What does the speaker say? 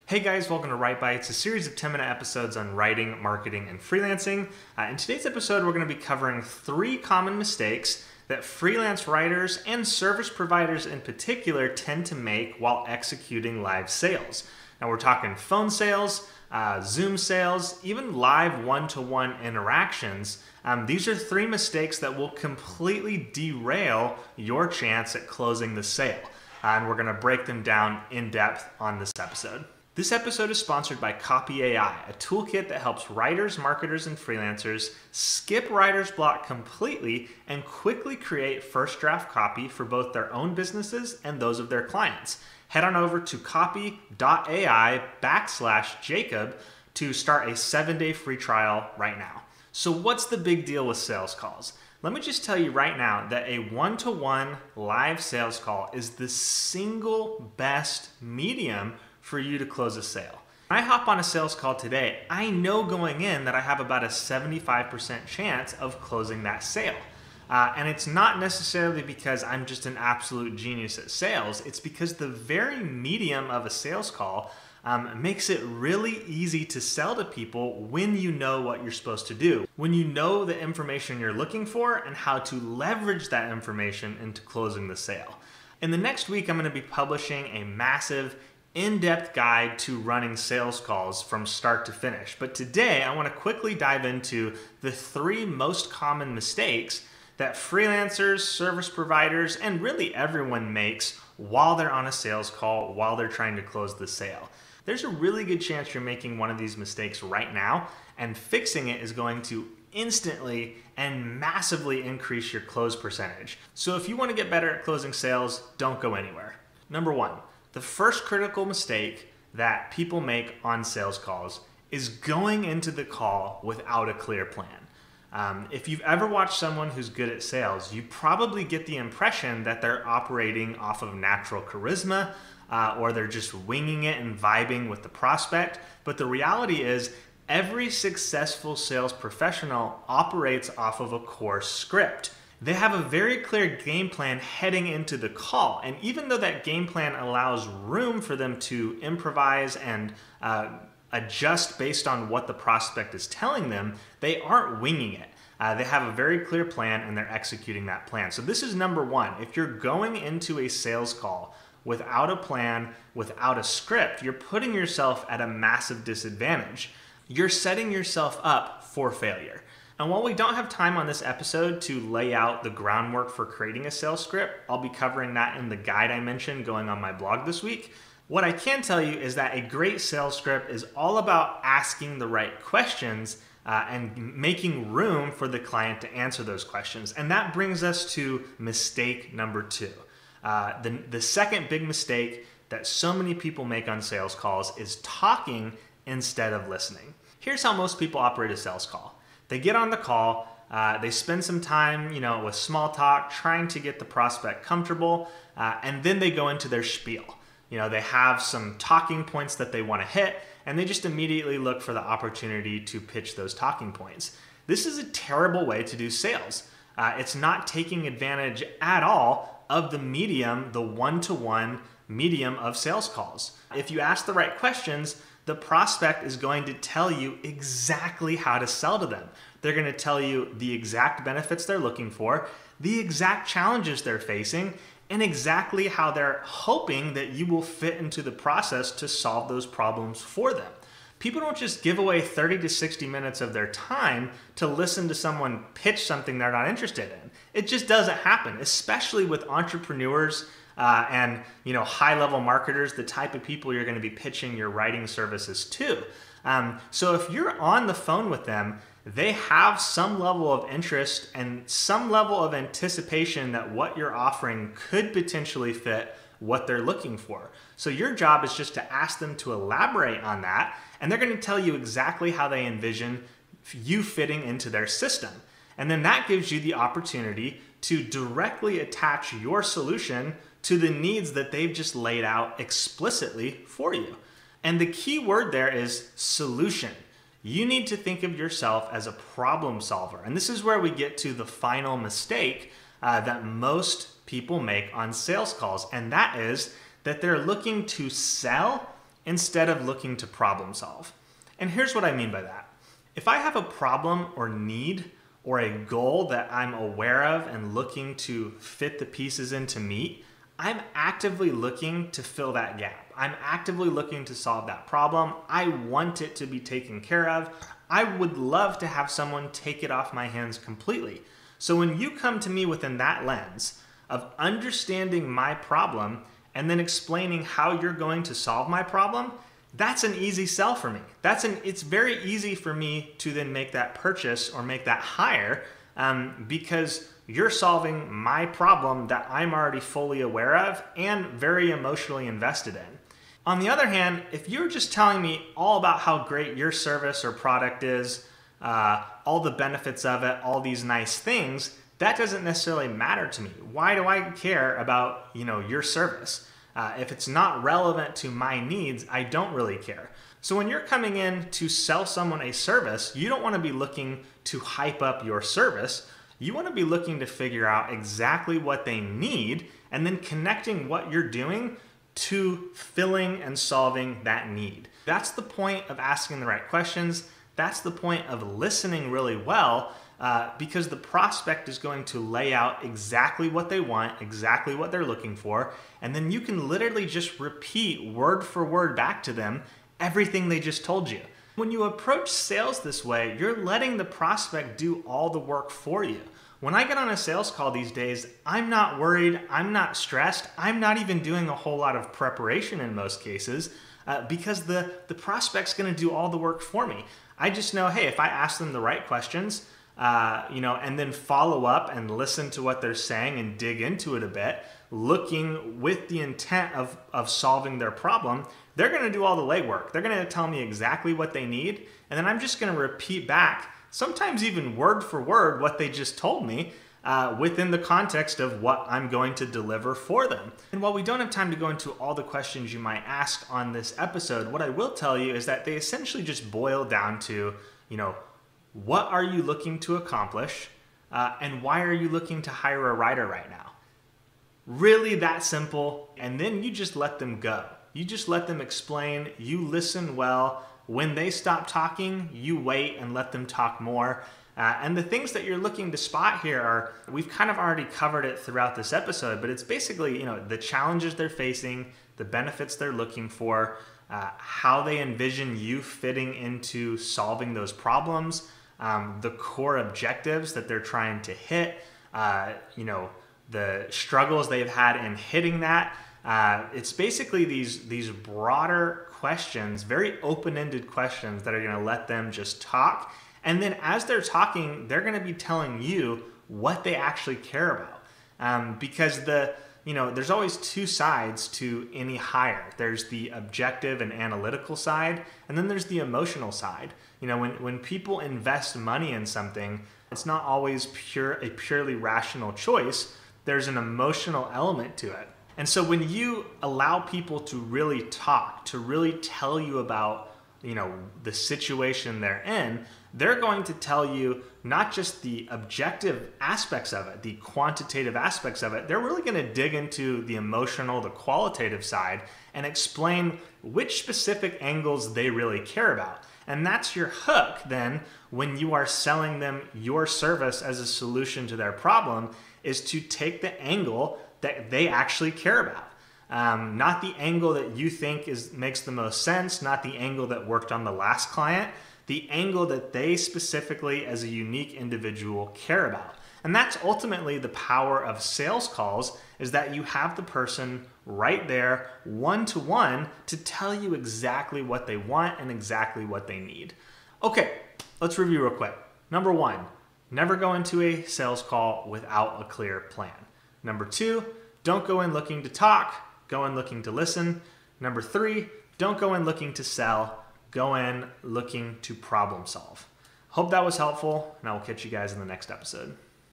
Hey guys, welcome to Write Bites, a series of 10-minute episodes on writing, marketing, and freelancing. In today's episode, we're going to be covering 3 common mistakes that freelance writers and service providers in particular tend to make while executing live sales. Now we're talking phone sales, Zoom sales, even live one-to-one interactions. These are 3 mistakes that will completely derail your chance at closing the sale. And we're going to break them down in depth on this episode. This episode is sponsored by Copy AI, a toolkit that helps writers, marketers, and freelancers skip writer's block completely and quickly create first draft copy for both their own businesses and those of their clients. Head on over to copy.ai/Jacob to start a 7-day free trial right now. So what's the big deal with sales calls? Let me just tell you right now that a one-to-one live sales call is the single best medium for you to close a sale. When I hop on a sales call today, I know going in that I have about a 75% chance of closing that sale. And it's not necessarily because I'm just an absolute genius at sales. It's because the very medium of a sales call makes it really easy to sell to people when you know what you're supposed to do, when you know the information you're looking for and how to leverage that information into closing the sale. In the next week, I'm going to be publishing a massive in-depth guide to running sales calls from start to finish. But today, I want to quickly dive into the 3 most common mistakes that freelancers, service providers, and really everyone makes while they're on a sales call, while they're trying to close the sale. There's a really good chance you're making one of these mistakes right now, and fixing it is going to instantly and massively increase your close percentage. So if you want to get better at closing sales, don't go anywhere. Number 1. The first critical mistake that people make on sales calls is going into the call without a clear plan. If you've ever watched someone who's good at sales, you probably get the impression that they're operating off of natural charisma or they're just winging it and vibing with the prospect. But the reality is every successful sales professional operates off of a core script. They have a very clear game plan heading into the call. And even though that game plan allows room for them to improvise and adjust based on what the prospect is telling them, they aren't winging it. They have a very clear plan and they're executing that plan. So this is number 1. If you're going into a sales call without a plan, without a script, you're putting yourself at a massive disadvantage. You're setting yourself up for failure. And while we don't have time on this episode to lay out the groundwork for creating a sales script, I'll be covering that in the guide I mentioned going on my blog this week. What I can tell you is that a great sales script is all about asking the right questions and making room for the client to answer those questions. And that brings us to mistake number 2. The second big mistake that so many people make on sales calls is talking instead of listening. Here's how most people operate a sales call. They get on the call, they spend some time, with small talk, trying to get the prospect comfortable, and then they go into their spiel. They have some talking points that they want to hit, and they just immediately look for the opportunity to pitch those talking points. This is a terrible way to do sales. It's not taking advantage at all of the medium, the one-to-one medium of sales calls. If you ask the right questions, the prospect is going to tell you exactly how to sell to them. They're going to tell you the exact benefits they're looking for, the exact challenges they're facing, and exactly how they're hoping that you will fit into the process to solve those problems for them. People don't just give away 30 to 60 minutes of their time to listen to someone pitch something they're not interested in. It just doesn't happen, especially with entrepreneurs and high-level marketers, the type of people you're going to be pitching your writing services to. So if you're on the phone with them, they have some level of interest and some level of anticipation that what you're offering could potentially fit what they're looking for. So your job is just to ask them to elaborate on that, and they're going to tell you exactly how they envision you fitting into their system. And then that gives you the opportunity to directly attach your solution to the needs that they've just laid out explicitly for you. And the key word there is solution. You need to think of yourself as a problem solver. And this is where we get to the final mistake that most people make on sales calls. And that is that they're looking to sell instead of looking to problem solve. And here's what I mean by that. If I have a problem or need or a goal that I'm aware of and looking to fit the pieces in to meet, I'm actively looking to fill that gap. I'm actively looking to solve that problem. I want it to be taken care of. I would love to have someone take it off my hands completely. So when you come to me within that lens of understanding my problem and then explaining how you're going to solve my problem, that's an easy sell for me. It's very easy for me to then make that purchase or make that hire because you're solving my problem that I'm already fully aware of and very emotionally invested in. On the other hand, if you're just telling me all about how great your service or product is, all the benefits of it, all these nice things, that doesn't necessarily matter to me. Why do I care about, your service? If it's not relevant to my needs, I don't really care. So when you're coming in to sell someone a service, you don't want to be looking to hype up your service. You want to be looking to figure out exactly what they need and then connecting what you're doing to filling and solving that need. That's the point of asking the right questions. That's the point of listening really well because the prospect is going to lay out exactly what they want, exactly what they're looking for, and then you can literally just repeat word for word back to them everything they just told you. When you approach sales this way, you're letting the prospect do all the work for you. When I get on a sales call these days, I'm not worried, I'm not stressed, I'm not even doing a whole lot of preparation in most cases because the prospect's gonna do all the work for me. I just know, hey, if I ask them the right questions, and then follow up and listen to what they're saying and dig into it a bit, looking with the intent of solving their problem, they're gonna do all the legwork. They're gonna tell me exactly what they need, and then I'm just gonna repeat back, sometimes even word for word, what they just told me within the context of what I'm going to deliver for them. And while we don't have time to go into all the questions you might ask on this episode, what I will tell you is that they essentially just boil down to, what are you looking to accomplish and why are you looking to hire a writer right now? Really that simple. And then you just let them go. You just let them explain. You listen well. When they stop talking, you wait and let them talk more. And the things that you're looking to spot here are, we've kind of already covered it throughout this episode, but it's basically, the challenges they're facing, the benefits they're looking for, how they envision you fitting into solving those problems, the core objectives that they're trying to hit, the struggles they've had in hitting that. It's basically these broader questions, very open-ended questions that are going to let them just talk. And then as they're talking, they're going to be telling you what they actually care about. Because there's always two sides to any hire. There's the objective and analytical side, and then there's the emotional side. When people invest money in something, it's not always a purely rational choice. There's an emotional element to it. And so when you allow people to really talk, to really tell you about, the situation they're in, they're going to tell you not just the objective aspects of it, the quantitative aspects of it, they're really going to dig into the emotional, the qualitative side and explain which specific angles they really care about. And that's your hook then when you are selling them your service as a solution to their problem, is to take the angle that they actually care about. Not the angle that you think makes the most sense, not the angle that worked on the last client, the angle that they specifically as a unique individual care about. And that's ultimately the power of sales calls, is that you have the person right there, one-to-one, to tell you exactly what they want and exactly what they need. Okay, let's review real quick. Number one, never go into a sales call without a clear plan. Number two, don't go in looking to talk, go in looking to listen. Number three, don't go in looking to sell, go in looking to problem solve. Hope that was helpful, and I will catch you guys in the next episode.